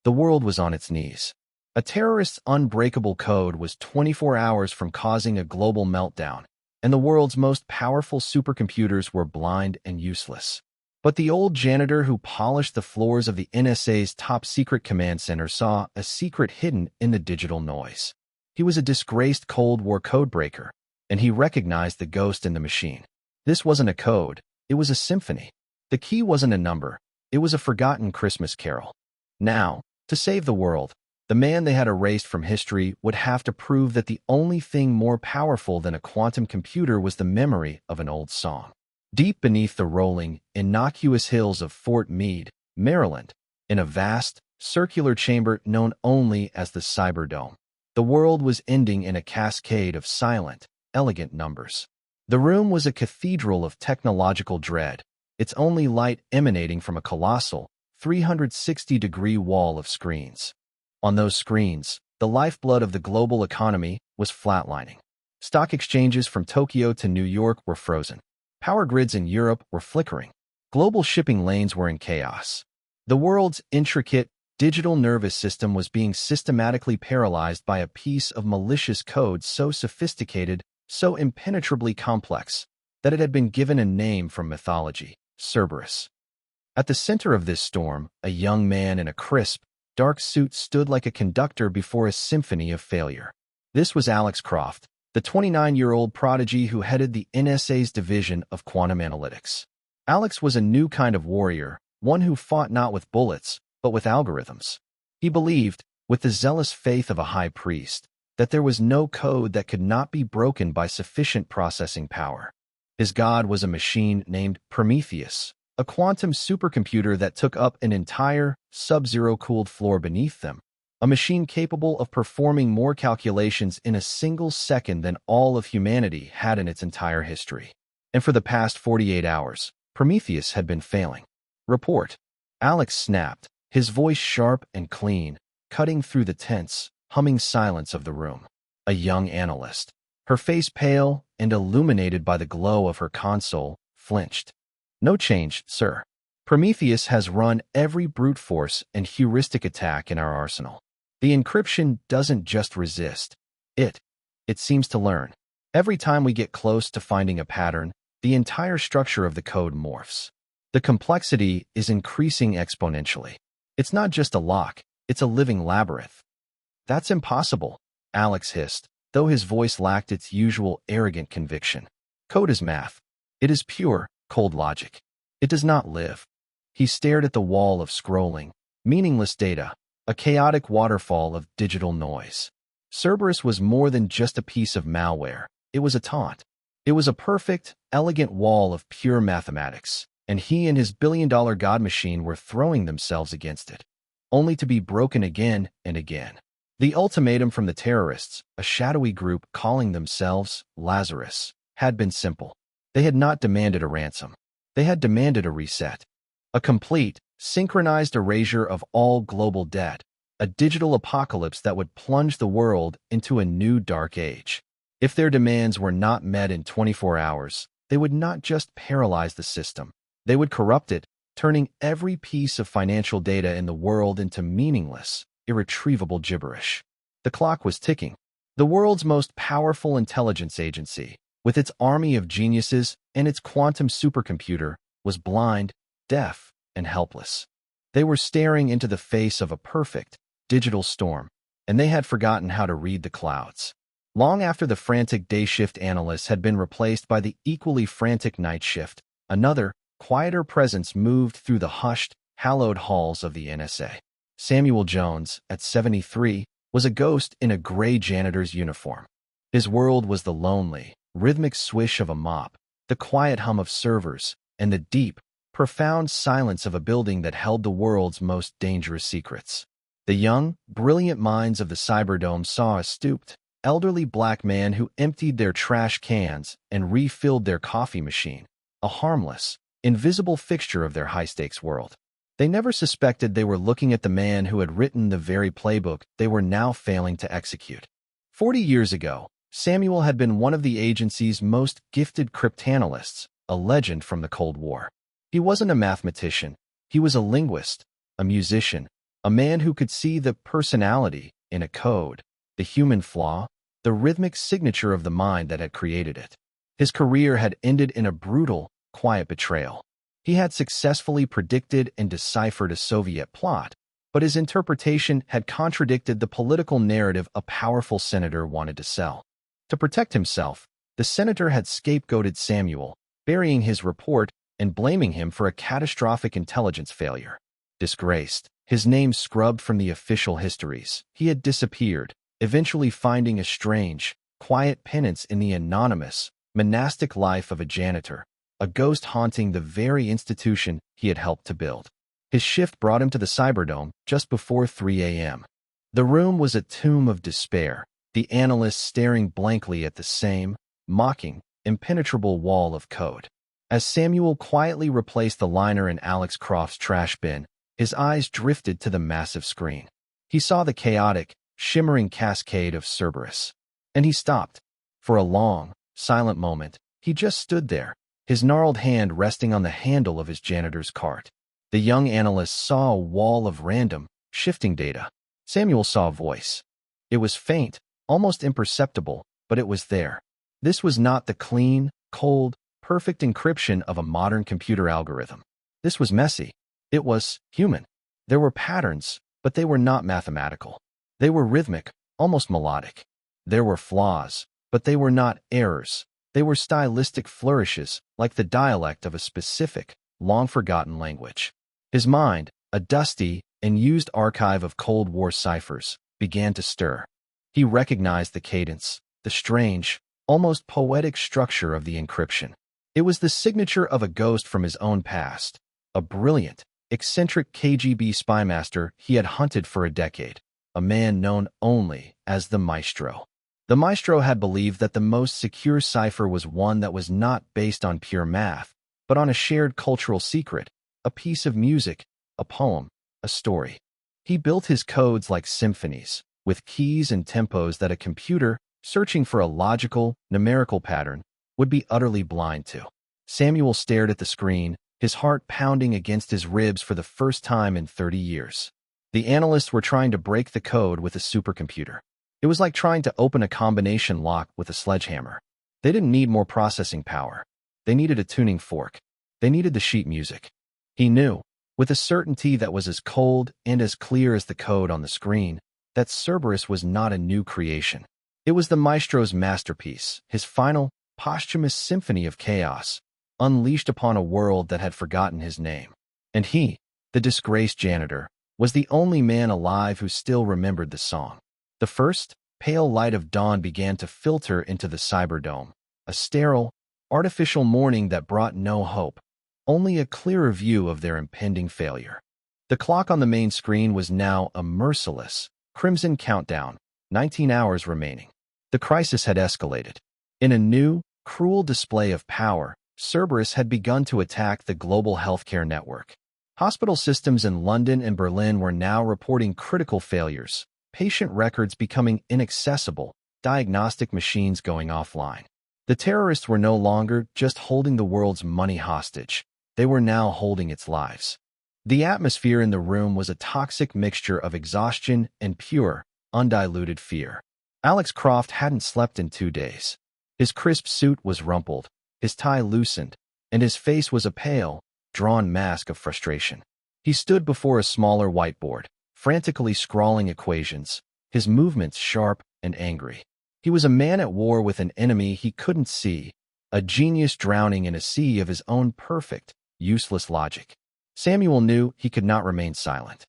The world was on its knees. A terrorist's unbreakable code was 24 hours from causing a global meltdown, and the world's most powerful supercomputers were blind and useless. But the old janitor who polished the floors of the NSA's top-secret command center saw a secret hidden in the digital noise. He was a disgraced Cold War codebreaker, and he recognized the ghost in the machine. This wasn't a code, it was a symphony. The key wasn't a number, it was a forgotten Christmas carol. Now, to save the world, the man they had erased from history would have to prove that the only thing more powerful than a quantum computer was the memory of an old song. Deep beneath the rolling, innocuous hills of Fort Meade, Maryland, in a vast, circular chamber known only as the Cyberdome, the world was ending in a cascade of silent, elegant numbers. The room was a cathedral of technological dread, its only light emanating from a colossal, 360-degree wall of screens. On those screens, the lifeblood of the global economy was flatlining. Stock exchanges from Tokyo to New York were frozen. Power grids in Europe were flickering. Global shipping lanes were in chaos. The world's intricate, digital nervous system was being systematically paralyzed by a piece of malicious code so sophisticated, so impenetrably complex, that it had been given a name from mythology, Cerberus. At the center of this storm, a young man in a crisp, dark suit stood like a conductor before a symphony of failure. This was Alex Croft, the 29-year-old prodigy who headed the NSA's division of quantum analytics. Alex was a new kind of warrior, one who fought not with bullets, but with algorithms. He believed, with the zealous faith of a high priest, that there was no code that could not be broken by sufficient processing power. His god was a machine named Prometheus, a quantum supercomputer that took up an entire, sub-zero-cooled floor beneath them, a machine capable of performing more calculations in a single second than all of humanity had in its entire history. And for the past 48 hours, Prometheus had been failing. Report. Alex snapped, his voice sharp and clean, cutting through the tense, humming silence of the room. A young analyst, her face pale and illuminated by the glow of her console, flinched. No change, sir. Prometheus has run every brute force and heuristic attack in our arsenal. The encryption doesn't just resist. It seems to learn. Every time we get close to finding a pattern, the entire structure of the code morphs. The complexity is increasing exponentially. It's not just a lock, it's a living labyrinth. That's impossible, Alex hissed, though his voice lacked its usual arrogant conviction. Code is math. It is pure, cold logic. It does not live. He stared at the wall of scrolling, meaningless data, a chaotic waterfall of digital noise. Cerberus was more than just a piece of malware. It was a taunt. It was a perfect, elegant wall of pure mathematics, and he and his billion-dollar god machine were throwing themselves against it, only to be broken again and again. The ultimatum from the terrorists, a shadowy group calling themselves Lazarus, had been simple. They had not demanded a ransom. They had demanded a reset. A complete, synchronized erasure of all global debt. A digital apocalypse that would plunge the world into a new dark age. If their demands were not met in 24 hours, they would not just paralyze the system. They would corrupt it, turning every piece of financial data in the world into meaningless, irretrievable gibberish. The clock was ticking. The world's most powerful intelligence agency, with its army of geniuses and its quantum supercomputer, was blind, deaf, and helpless. They were staring into the face of a perfect, digital storm, and they had forgotten how to read the clouds. Long after the frantic day shift analysts had been replaced by the equally frantic night shift, another, quieter presence moved through the hushed, hallowed halls of the NSA. Samuel Jones, at 73, was a ghost in a gray janitor's uniform. His world was the lonely, rhythmic swish of a mop, the quiet hum of servers, and the deep, profound silence of a building that held the world's most dangerous secrets. The young, brilliant minds of the Cyberdome saw a stooped, elderly black man who emptied their trash cans and refilled their coffee machine, a harmless, invisible fixture of their high-stakes world. They never suspected they were looking at the man who had written the very playbook they were now failing to execute. 40 years ago, Samuel had been one of the agency's most gifted cryptanalysts, a legend from the Cold War. He wasn't a mathematician. He was a linguist, a musician, A man who could see the personality in a code, the human flaw, the rhythmic signature of the mind that had created it. His career had ended in a brutal, quiet betrayal. He had successfully predicted and deciphered a Soviet plot, but his interpretation had contradicted the political narrative a powerful senator wanted to sell. To protect himself, the senator had scapegoated Samuel, burying his report and blaming him for a catastrophic intelligence failure. Disgraced, his name scrubbed from the official histories, he had disappeared, eventually finding a strange, quiet penance in the anonymous, monastic life of a janitor, a ghost haunting the very institution he had helped to build. His shift brought him to the Cyberdome just before 3 a.m. The room was a tomb of despair, the analyst staring blankly at the same, mocking, impenetrable wall of code. As Samuel quietly replaced the liner in Alex Croft's trash bin, his eyes drifted to the massive screen. He saw the chaotic, shimmering cascade of Cerberus. And he stopped. For a long, silent moment, he just stood there, his gnarled hand resting on the handle of his janitor's cart. The young analyst saw a wall of random, shifting data. Samuel saw a voice. It was faint, almost imperceptible, but it was there. This was not the clean, cold, perfect encryption of a modern computer algorithm. This was messy. It was human. There were patterns, but they were not mathematical. They were rhythmic, almost melodic. There were flaws, but they were not errors. They were stylistic flourishes, like the dialect of a specific, long-forgotten language. His mind, a dusty and used archive of Cold War ciphers, began to stir. He recognized the cadence, the strange, almost poetic structure of the encryption. It was the signature of a ghost from his own past, a brilliant, eccentric KGB spymaster he had hunted for a decade, a man known only as the Maestro. The Maestro had believed that the most secure cipher was one that was not based on pure math, but on a shared cultural secret, a piece of music, a poem, a story. He built his codes like symphonies, with keys and tempos that a computer, searching for a logical, numerical pattern, would be utterly blind to. Samuel stared at the screen, his heart pounding against his ribs for the first time in 30 years. The analysts were trying to break the code with a supercomputer. It was like trying to open a combination lock with a sledgehammer. They didn't need more processing power. They needed a tuning fork. They needed the sheet music. He knew, with a certainty that was as cold and as clear as the code on the screen, that Cerberus was not a new creation. It was the Maestro's masterpiece, his final, posthumous symphony of chaos, unleashed upon a world that had forgotten his name. And he, the disgraced janitor, was the only man alive who still remembered the song. The first, pale light of dawn began to filter into the Cyberdome, a sterile, artificial morning that brought no hope, only a clearer view of their impending failure. The clock on the main screen was now a merciless, crimson countdown, 19 hours remaining. The crisis had escalated. In a new, cruel display of power, Cerberus had begun to attack the global healthcare network. Hospital systems in London and Berlin were now reporting critical failures, patient records becoming inaccessible, diagnostic machines going offline. The terrorists were no longer just holding the world's money hostage. They were now holding its lives. The atmosphere in the room was a toxic mixture of exhaustion and pure, undiluted fear. Alex Croft hadn't slept in 2 days. His crisp suit was rumpled, his tie loosened, and his face was a pale, drawn mask of frustration. He stood before a smaller whiteboard, frantically scrawling equations, his movements sharp and angry. He was a man at war with an enemy he couldn't see, a genius drowning in a sea of his own perfect, useless logic. Samuel knew he could not remain silent.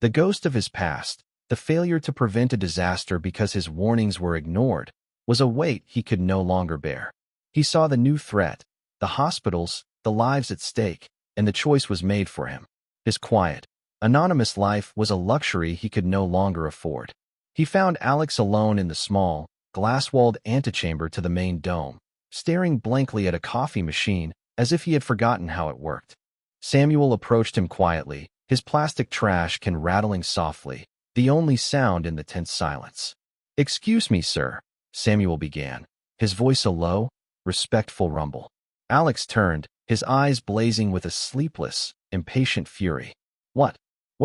The ghost of his past, the failure to prevent a disaster because his warnings were ignored, was a weight he could no longer bear. He saw the new threat, the hospitals, the lives at stake, and the choice was made for him. His quiet, anonymous life was a luxury he could no longer afford. He found Alex alone in the small, glass-walled antechamber to the main dome, staring blankly at a coffee machine as if he had forgotten how it worked. Samuel approached him quietly, his plastic trash can rattling softly, the only sound in the tense silence. "Excuse me, sir," Samuel began, his voice a low, respectful rumble. Alex turned, his eyes blazing with a sleepless, impatient fury. What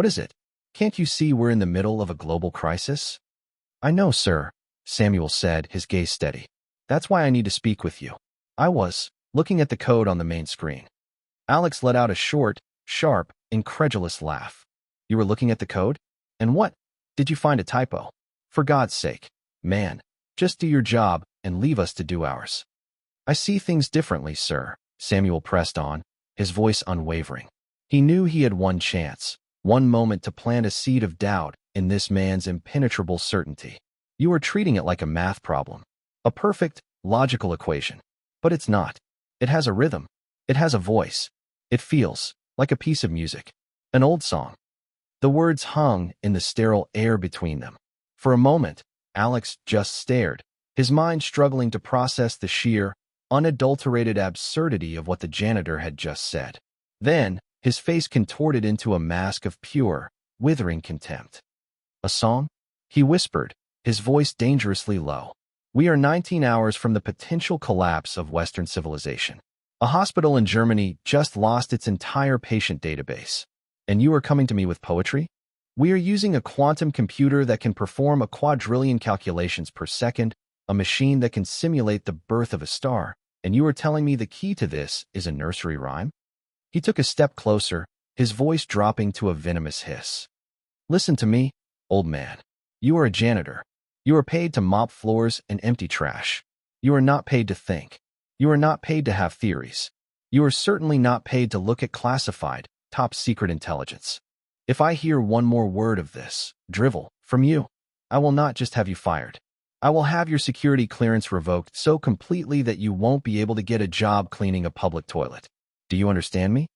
is it?" Can't you see we're in the middle of a global crisis? I know, sir, Samuel said, his gaze steady. That's why I need to speak with you. I was looking at the code on the main screen. Alex let out a short, sharp, incredulous laugh. You were looking at the code? And what? Did you find a typo? For God's sake, man, just do your job and leave us to do ours. I see things differently, sir, Samuel pressed on, his voice unwavering. He knew he had one chance, one moment to plant a seed of doubt in this man's impenetrable certainty. You are treating it like a math problem, a perfect, logical equation. But it's not. It has a rhythm. It has a voice. It feels like a piece of music, an old song. The words hung in the sterile air between them. For a moment, Alex just stared, his mind struggling to process the sheer, unadulterated absurdity of what the janitor had just said. Then, his face contorted into a mask of pure, withering contempt. A song? He whispered, his voice dangerously low. We are 19 hours from the potential collapse of Western civilization. A hospital in Germany just lost its entire patient database. And you are coming to me with poetry? We are using a quantum computer that can perform a quadrillion calculations per second, a machine that can simulate the birth of a star, and you are telling me the key to this is a nursery rhyme? He took a step closer, his voice dropping to a venomous hiss. Listen to me, old man. You are a janitor. You are paid to mop floors and empty trash. You are not paid to think. You are not paid to have theories. You are certainly not paid to look at classified, top-secret intelligence. If I hear one more word of this drivel from you, I will not just have you fired. I will have your security clearance revoked so completely that you won't be able to get a job cleaning a public toilet. Do you understand me?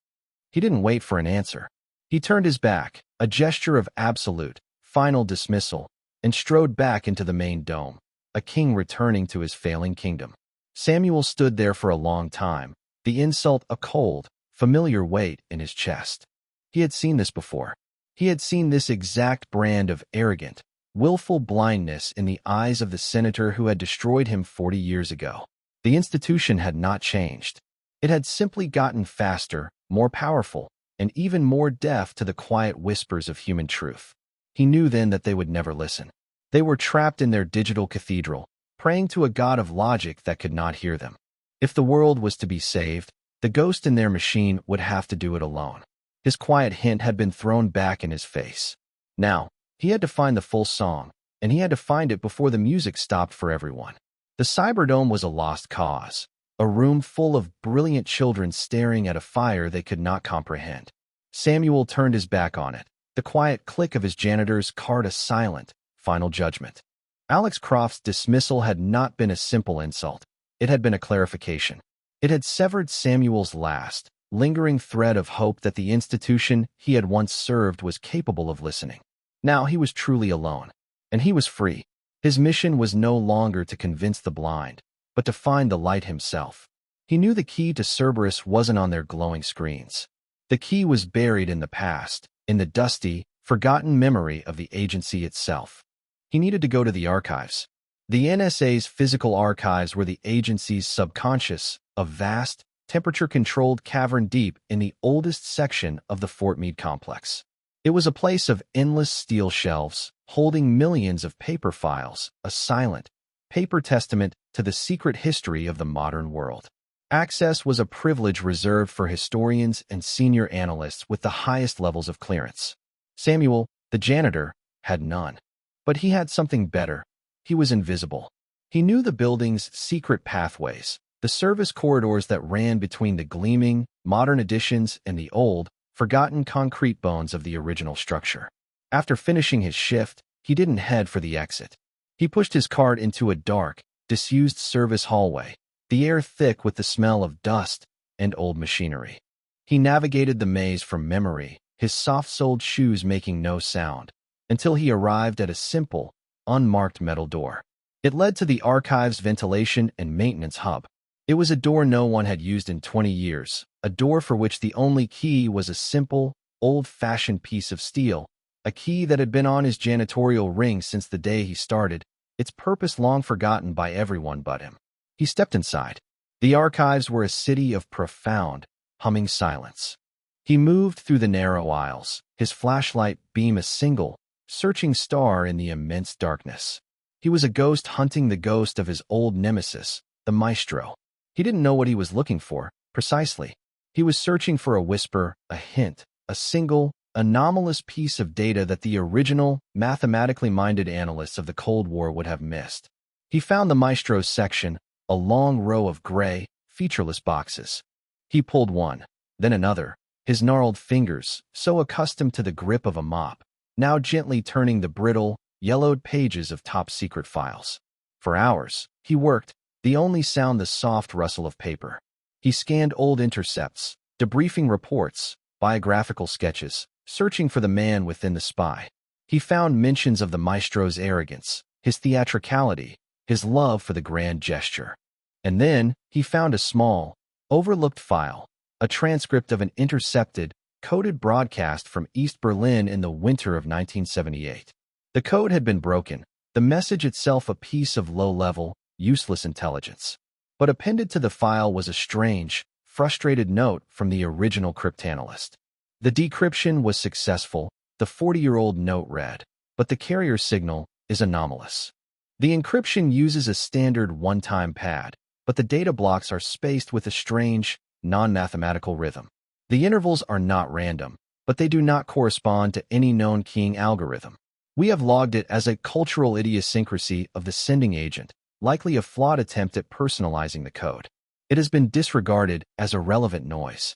He didn't wait for an answer. He turned his back, a gesture of absolute, final dismissal, and strode back into the main dome, a king returning to his failing kingdom. Samuel stood there for a long time, the insult a cold, familiar weight in his chest. He had seen this before. He had seen this exact brand of arrogant, willful blindness in the eyes of the senator who had destroyed him 40 years ago. The institution had not changed. It had simply gotten faster, more powerful, and even more deaf to the quiet whispers of human truth. He knew then that they would never listen. They were trapped in their digital cathedral, praying to a god of logic that could not hear them. If the world was to be saved, the ghost in their machine would have to do it alone. His quiet hint had been thrown back in his face. Now, he had to find the full song, and he had to find it before the music stopped for everyone. The Cyberdome was a lost cause, a room full of brilliant children staring at a fire they could not comprehend. Samuel turned his back on it. The quiet click of his janitor's card a silent, final judgment. Alex Croft's dismissal had not been a simple insult. It had been a clarification. It had severed Samuel's last, lingering thread of hope that the institution he had once served was capable of listening. Now he was truly alone, and he was free. His mission was no longer to convince the blind, but to find the light himself. He knew the key to Cerberus wasn't on their glowing screens. The key was buried in the past, in the dusty, forgotten memory of the agency itself. He needed to go to the archives. The NSA's physical archives were the agency's subconscious, a vast, temperature-controlled cavern deep in the oldest section of the Fort Meade complex. It was a place of endless steel shelves, holding millions of paper files, a silent, paper testament to the secret history of the modern world. Access was a privilege reserved for historians and senior analysts with the highest levels of clearance. Samuel, the janitor, had none. But he had something better. He was invisible. He knew the building's secret pathways, the service corridors that ran between the gleaming, modern additions and the old, forgotten concrete bones of the original structure. After finishing his shift, he didn't head for the exit. He pushed his cart into a dark, disused service hallway, the air thick with the smell of dust and old machinery. He navigated the maze from memory, his soft-soled shoes making no sound, until he arrived at a simple, unmarked metal door. It led to the archive's ventilation and maintenance hub. It was a door no one had used in 20 years, a door for which the only key was a simple, old-fashioned piece of steel, a key that had been on his janitorial ring since the day he started, its purpose long forgotten by everyone but him. He stepped inside. The archives were a city of profound, humming silence. He moved through the narrow aisles, his flashlight beam a single, searching star in the immense darkness. He was a ghost hunting the ghost of his old nemesis, the maestro. He didn't know what he was looking for, precisely. He was searching for a whisper, a hint, a single, anomalous piece of data that the original, mathematically minded analysts of the Cold War would have missed. He found the maestro's section, a long row of gray, featureless boxes. He pulled one, then another, his gnarled fingers, so accustomed to the grip of a mop, now gently turning the brittle, yellowed pages of top-secret files. For hours, he worked, the only sound the soft rustle of paper. He scanned old intercepts, debriefing reports, biographical sketches, searching for the man within the spy. He found mentions of the maestro's arrogance, his theatricality, his love for the grand gesture. And then, he found a small, overlooked file, a transcript of an intercepted, coded broadcast from East Berlin in the winter of 1978. The code had been broken, the message itself a piece of low-level, useless intelligence. But appended to the file was a strange, frustrated note from the original cryptanalyst. The decryption was successful, the 40-year-old note read, but the carrier signal is anomalous. The encryption uses a standard one-time pad, but the data blocks are spaced with a strange, non-mathematical rhythm. The intervals are not random, but they do not correspond to any known keying algorithm. We have logged it as a cultural idiosyncrasy of the sending agent, likely a flawed attempt at personalizing the code. It has been disregarded as irrelevant noise.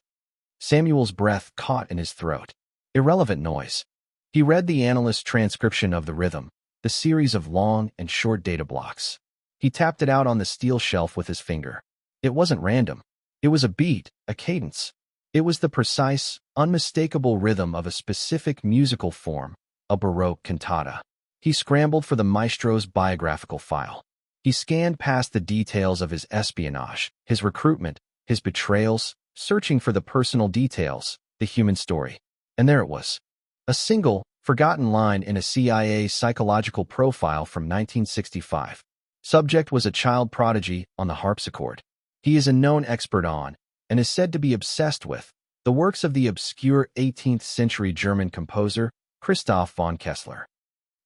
Samuel's breath caught in his throat. Irrelevant noise. He read the analyst's transcription of the rhythm, the series of long and short data blocks. He tapped it out on the steel shelf with his finger. It wasn't random. It was a beat, a cadence. It was the precise, unmistakable rhythm of a specific musical form, a Baroque cantata. He scrambled for the maestro's biographical file. He scanned past the details of his espionage, his recruitment, his betrayals, searching for the personal details, the human story. And there it was. A single, forgotten line in a CIA psychological profile from 1965. Subject was a child prodigy on the harpsichord. He is a known expert on, and is said to be obsessed with, the works of the obscure 18th-century German composer Christoph von Kessler.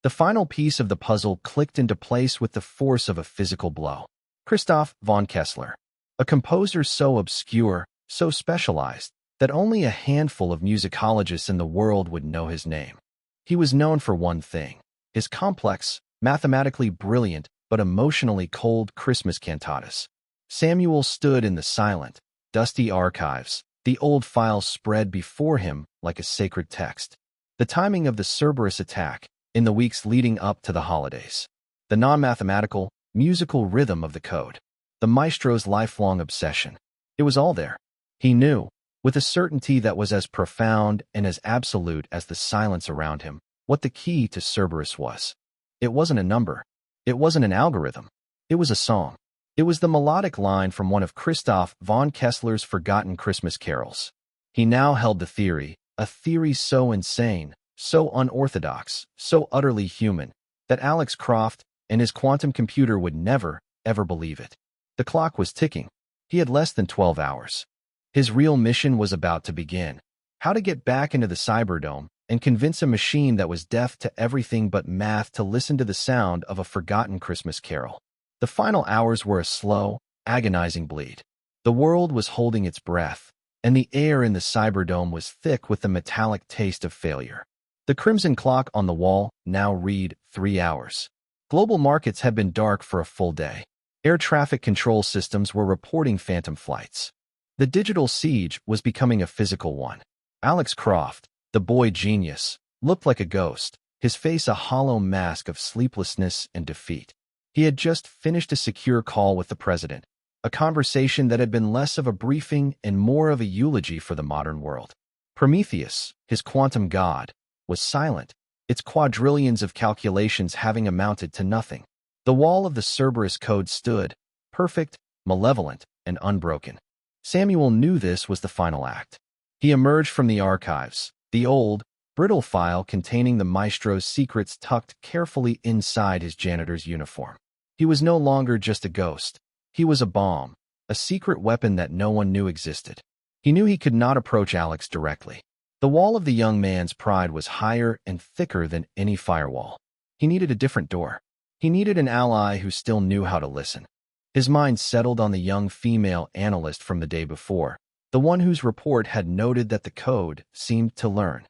The final piece of the puzzle clicked into place with the force of a physical blow. Christoph von Kessler, a composer so obscure, so specialized, that only a handful of musicologists in the world would know his name. He was known for one thing, his complex, mathematically brilliant, but emotionally cold Christmas cantatas. Samuel stood in the silent, dusty archives, the old files spread before him like a sacred text. The timing of the Cerberus attack, in the weeks leading up to the holidays. The non-mathematical, musical rhythm of the code. The maestro's lifelong obsession. It was all there. He knew, with a certainty that was as profound and as absolute as the silence around him, what the key to Cerberus was. It wasn't a number. It wasn't an algorithm. It was a song. It was the melodic line from one of Christoph von Kessler's forgotten Christmas carols. He now held the theory, a theory so insane, so unorthodox, so utterly human, that Alex Croft and his quantum computer would never, ever believe it. The clock was ticking. He had less than 12 hours. His real mission was about to begin. How to get back into the Cyberdome and convince a machine that was deaf to everything but math to listen to the sound of a forgotten Christmas carol. The final hours were a slow, agonizing bleed. The world was holding its breath, and the air in the Cyberdome was thick with the metallic taste of failure. The crimson clock on the wall now read 3 hours. Global markets had been dark for a full day. Air traffic control systems were reporting phantom flights. The digital siege was becoming a physical one. Alex Croft, the boy genius, looked like a ghost, his face a hollow mask of sleeplessness and defeat. He had just finished a secure call with the president, a conversation that had been less of a briefing and more of a eulogy for the modern world. Prometheus, his quantum god, was silent, its quadrillions of calculations having amounted to nothing. The wall of the Cerberus code stood, perfect, malevolent, and unbroken. Samuel knew this was the final act. He emerged from the archives, the old, brittle file containing the maestro's secrets tucked carefully inside his janitor's uniform. He was no longer just a ghost. He was a bomb, a secret weapon that no one knew existed. He knew he could not approach Alex directly. The wall of the young man's pride was higher and thicker than any firewall. He needed a different door. He needed an ally who still knew how to listen. His mind settled on the young female analyst from the day before, the one whose report had noted that the code seemed to learn.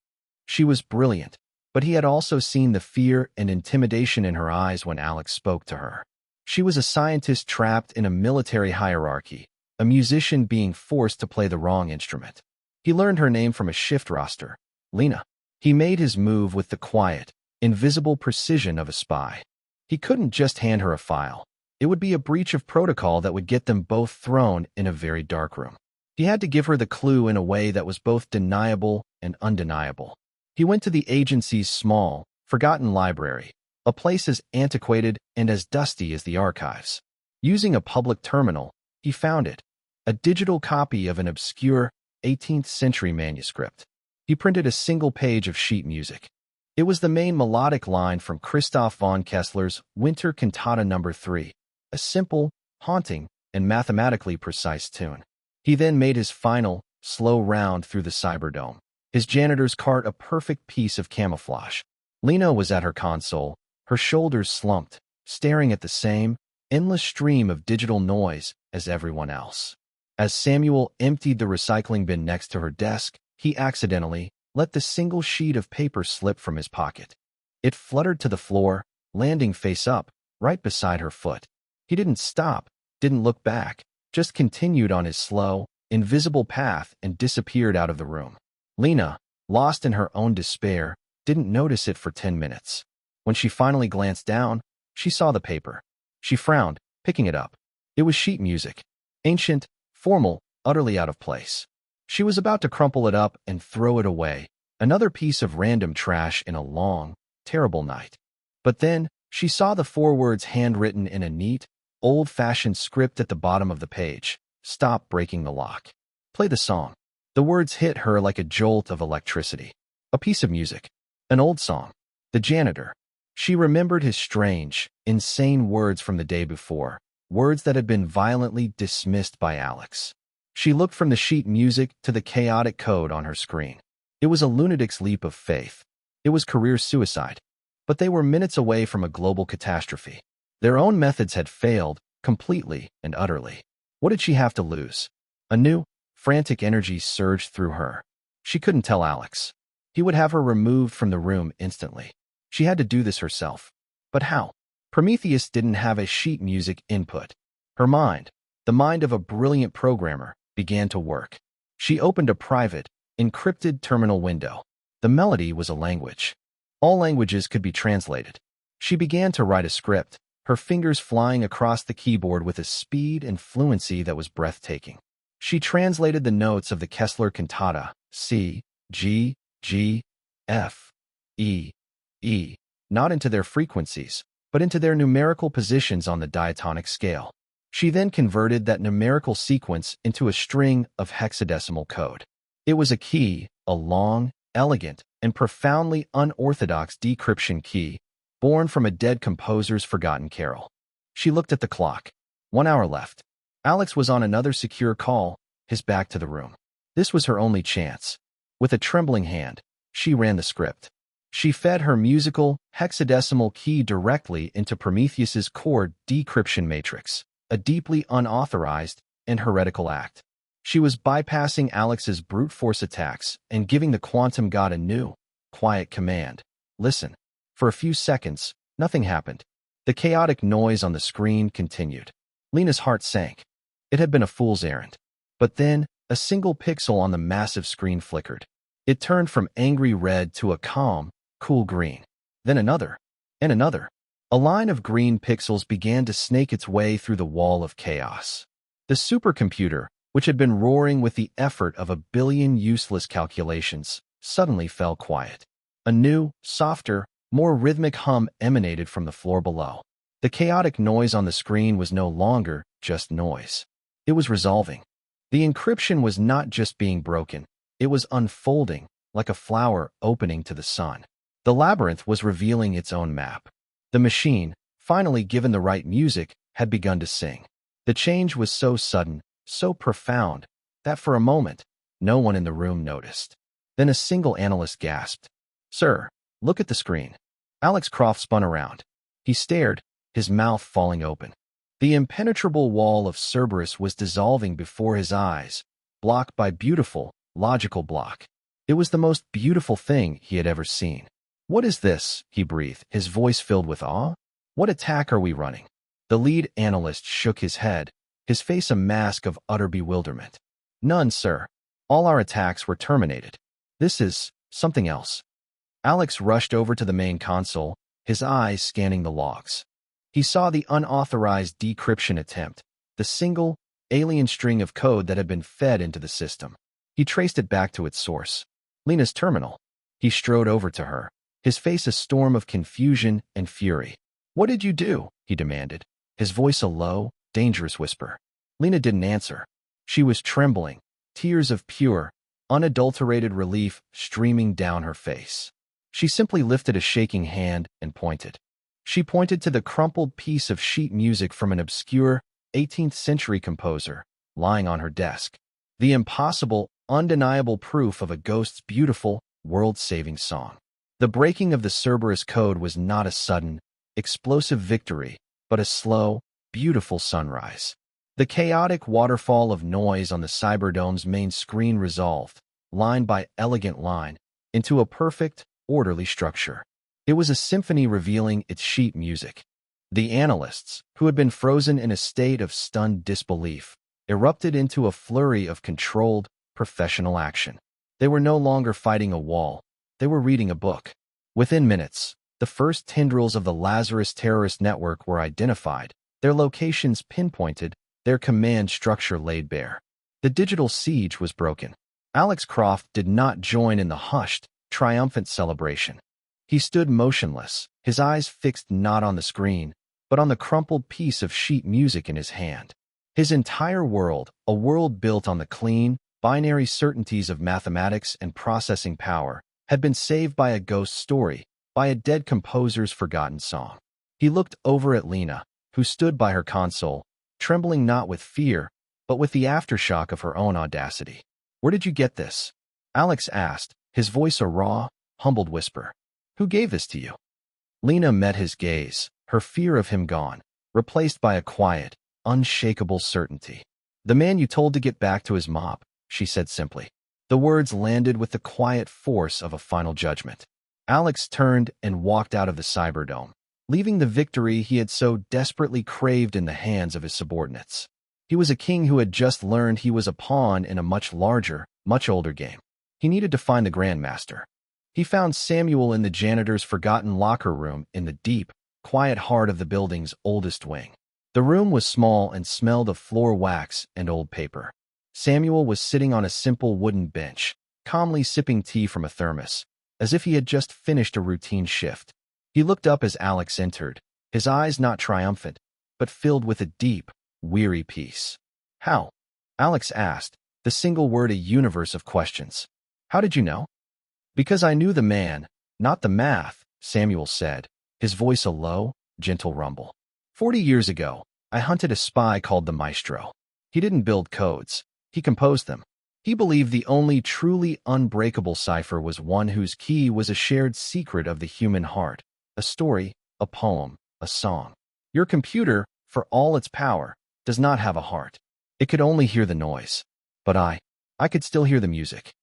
She was brilliant, but he had also seen the fear and intimidation in her eyes when Alex spoke to her. She was a scientist trapped in a military hierarchy, a musician being forced to play the wrong instrument. He learned her name from a shift roster, Lena. He made his move with the quiet, invisible precision of a spy. He couldn't just hand her a file. It would be a breach of protocol that would get them both thrown in a very dark room. He had to give her the clue in a way that was both deniable and undeniable. He went to the agency's small, forgotten library, a place as antiquated and as dusty as the archives. Using a public terminal, he found it, a digital copy of an obscure 18th century manuscript. He printed a single page of sheet music. It was the main melodic line from Christoph von Kessler's Winter Cantata No. 3, a simple, haunting, and mathematically precise tune. He then made his final, slow round through the Cyberdome, his janitor's cart a perfect piece of camouflage. Lena was at her console, her shoulders slumped, staring at the same, endless stream of digital noise as everyone else. As Samuel emptied the recycling bin next to her desk, he accidentally let the single sheet of paper slip from his pocket. It fluttered to the floor, landing face up, right beside her foot. He didn't stop, didn't look back, just continued on his slow, invisible path and disappeared out of the room. Lena, lost in her own despair, didn't notice it for 10 minutes. When she finally glanced down, she saw the paper. She frowned, picking it up. It was sheet music. Ancient, formal, utterly out of place. She was about to crumple it up and throw it away, another piece of random trash in a long, terrible night. But then, she saw the 4 words handwritten in a neat, old-fashioned script at the bottom of the page. Stop breaking the lock. Play the song. The words hit her like a jolt of electricity. A piece of music. An old song. The janitor. She remembered his strange, insane words from the day before, words that had been violently dismissed by Alex. She looked from the sheet music to the chaotic code on her screen. It was a lunatic's leap of faith. It was career suicide. But they were minutes away from a global catastrophe. Their own methods had failed, completely and utterly. What did she have to lose? A new, frantic energy surged through her. She couldn't tell Alex. He would have her removed from the room instantly. She had to do this herself. But how? Prometheus didn't have a sheet music input. Her mind, the mind of a brilliant programmer, began to work. She opened a private, encrypted terminal window. The melody was a language. All languages could be translated. She began to write a script, her fingers flying across the keyboard with a speed and fluency that was breathtaking. She translated the notes of the Kessler Cantata, C, G, G, F, E, E, not into their frequencies, but into their numerical positions on the diatonic scale. She then converted that numerical sequence into a string of hexadecimal code. It was a key, a long, elegant, and profoundly unorthodox decryption key, born from a dead composer's forgotten carol. She looked at the clock. 1 hour left. Alex was on another secure call, his back to the room. This was her only chance. With a trembling hand, she ran the script. She fed her musical, hexadecimal key directly into Prometheus's core decryption matrix, a deeply unauthorized and heretical act. She was bypassing Alex's brute force attacks and giving the quantum god a new, quiet command. Listen. For a few seconds, nothing happened. The chaotic noise on the screen continued. Lena's heart sank. It had been a fool's errand. But then, a single pixel on the massive screen flickered. It turned from angry red to a calm, cool green. Then another, and another. A line of green pixels began to snake its way through the wall of chaos. The supercomputer, which had been roaring with the effort of 1 billion useless calculations, suddenly fell quiet. A new, softer, more rhythmic hum emanated from the floor below. The chaotic noise on the screen was no longer just noise. It was resolving. The encryption was not just being broken. It was unfolding, like a flower opening to the sun. The labyrinth was revealing its own map. The machine, finally given the right music, had begun to sing. The change was so sudden, so profound, that for a moment, no one in the room noticed. Then a single analyst gasped. "Sir, look at the screen." Alex Croft spun around. He stared, his mouth falling open. The impenetrable wall of Cerberus was dissolving before his eyes, block by beautiful, logical block. It was the most beautiful thing he had ever seen. "What is this?" he breathed, his voice filled with awe. "What attack are we running?" The lead analyst shook his head, his face a mask of utter bewilderment. "None, sir. All our attacks were terminated. This is something else." Alex rushed over to the main console, his eyes scanning the logs. He saw the unauthorized decryption attempt, the single, alien string of code that had been fed into the system. He traced it back to its source. Lena's terminal. He strode over to her, his face a storm of confusion and fury. "What did you do?" he demanded, his voice a low, dangerous whisper. Lena didn't answer. She was trembling, tears of pure, unadulterated relief streaming down her face. She simply lifted a shaking hand and pointed. She pointed to the crumpled piece of sheet music from an obscure 18th century composer lying on her desk. The impossible, undeniable proof of a ghost's beautiful, world-saving song. The breaking of the Cerberus code was not a sudden, explosive victory, but a slow, beautiful sunrise. The chaotic waterfall of noise on the Cyberdome's main screen resolved, line by elegant line, into a perfect, orderly structure. It was a symphony revealing its sheet music. The analysts, who had been frozen in a state of stunned disbelief, erupted into a flurry of controlled, professional action. They were no longer fighting a wall. They were reading a book. Within minutes, the first tendrils of the Lazarus terrorist network were identified, their locations pinpointed, their command structure laid bare. The digital siege was broken. Alex Croft did not join in the hushed, triumphant celebration. He stood motionless, his eyes fixed not on the screen, but on the crumpled piece of sheet music in his hand. His entire world, a world built on the clean, binary certainties of mathematics and processing power, had been saved by a ghost story, by a dead composer's forgotten song. He looked over at Lena, who stood by her console, trembling not with fear, but with the aftershock of her own audacity. "Where did you get this?" Alex asked, his voice a raw, humbled whisper. "Who gave this to you?" Lena met his gaze, her fear of him gone, replaced by a quiet, unshakable certainty. "The man you told to get back to his mob," she said simply. The words landed with the quiet force of a final judgment. Alex turned and walked out of the Cyberdome, leaving the victory he had so desperately craved in the hands of his subordinates. He was a king who had just learned he was a pawn in a much larger, much older game. He needed to find the Grandmaster. He found Samuel in the janitor's forgotten locker room in the deep, quiet heart of the building's oldest wing. The room was small and smelled of floor wax and old paper. Samuel was sitting on a simple wooden bench, calmly sipping tea from a thermos, as if he had just finished a routine shift. He looked up as Alex entered, his eyes not triumphant, but filled with a deep, weary peace. "How?" Alex asked, the single word a universe of questions. "How did you know?" "Because I knew the man, not the math," Samuel said, his voice a low, gentle rumble. 40 years ago, I hunted a spy called the Maestro. He didn't build codes. He composed them. He believed the only truly unbreakable cipher was one whose key was a shared secret of the human heart, a story, a poem, a song. Your computer, for all its power, does not have a heart. It could only hear the noise. But I could still hear the music.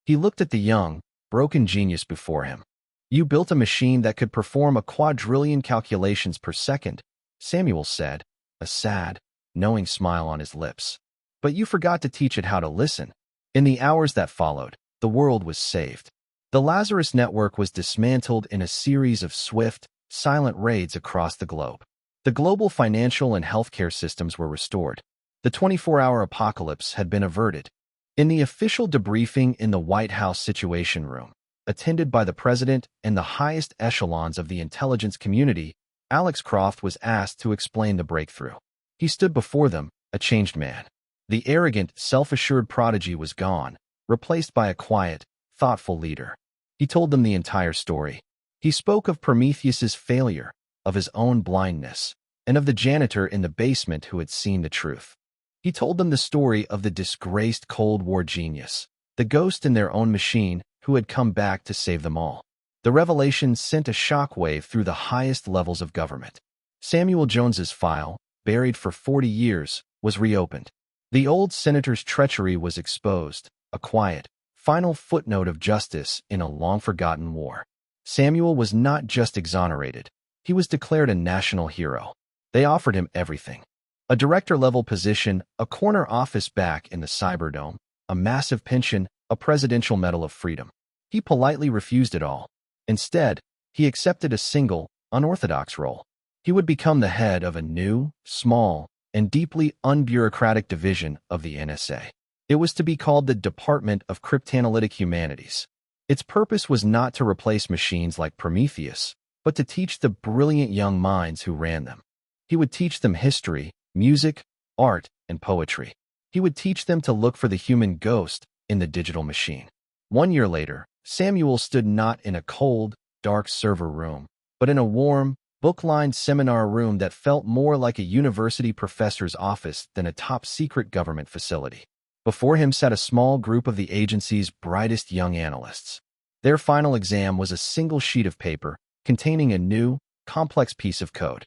He looked at the young, broken genius before him. "You built a machine that could perform a quadrillion calculations per second," Samuel said, a sad, knowing smile on his lips. "But you forgot to teach it how to listen." In the hours that followed, the world was saved. The Lazarus network was dismantled in a series of swift, silent raids across the globe. The global financial and healthcare systems were restored. The 24-hour apocalypse had been averted. In the official debriefing in the White House Situation Room, attended by the president and the highest echelons of the intelligence community, Alex Croft was asked to explain the breakthrough. He stood before them, a changed man. The arrogant, self-assured prodigy was gone, replaced by a quiet, thoughtful leader. He told them the entire story. He spoke of Prometheus's failure, of his own blindness, and of the janitor in the basement who had seen the truth. He told them the story of the disgraced Cold War genius, the ghost in their own machine, who had come back to save them all. The revelation sent a shockwave through the highest levels of government. Samuel Jones's file, buried for 40 years, was reopened. The old senator's treachery was exposed, a quiet, final footnote of justice in a long-forgotten war. Samuel was not just exonerated. He was declared a national hero. They offered him everything. A director-level position, a corner office back in the Cyberdome, a massive pension, a presidential medal of freedom. He politely refused it all. Instead, he accepted a single, unorthodox role. He would become the head of a new, small, and deeply unbureaucratic division of the NSA. It was to be called the Department of Cryptanalytic Humanities. Its purpose was not to replace machines like Prometheus, but to teach the brilliant young minds who ran them. He would teach them history, music, art, and poetry. He would teach them to look for the human ghost in the digital machine. 1 year later, Samuel stood not in a cold, dark server room, but in a warm, book-lined seminar room that felt more like a university professor's office than a top-secret government facility. Before him sat a small group of the agency's brightest young analysts. Their final exam was a single sheet of paper containing a new, complex piece of code.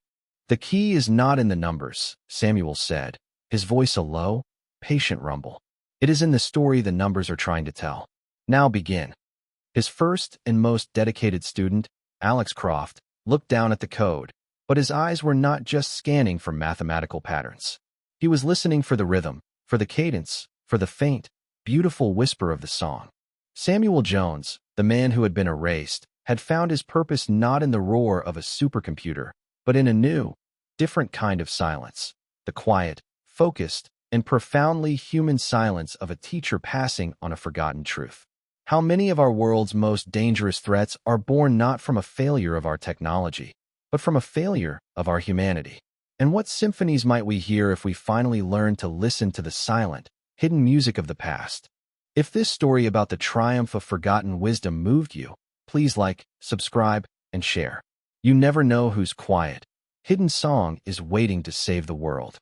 "The key is not in the numbers," Samuel said, his voice a low, patient rumble. "It is in the story the numbers are trying to tell. Now begin." His first and most dedicated student, Alex Croft, looked down at the code, but his eyes were not just scanning for mathematical patterns. He was listening for the rhythm, for the cadence, for the faint, beautiful whisper of the song. Samuel Jones, the man who had been erased, had found his purpose not in the roar of a supercomputer, but in a new, different kind of silence, the quiet, focused, and profoundly human silence of a teacher passing on a forgotten truth. How many of our world's most dangerous threats are born not from a failure of our technology, but from a failure of our humanity? And what symphonies might we hear if we finally learn to listen to the silent, hidden music of the past? If this story about the triumph of forgotten wisdom moved you, please like, subscribe, and share. You never know whose quiet, hidden song is waiting to save the world.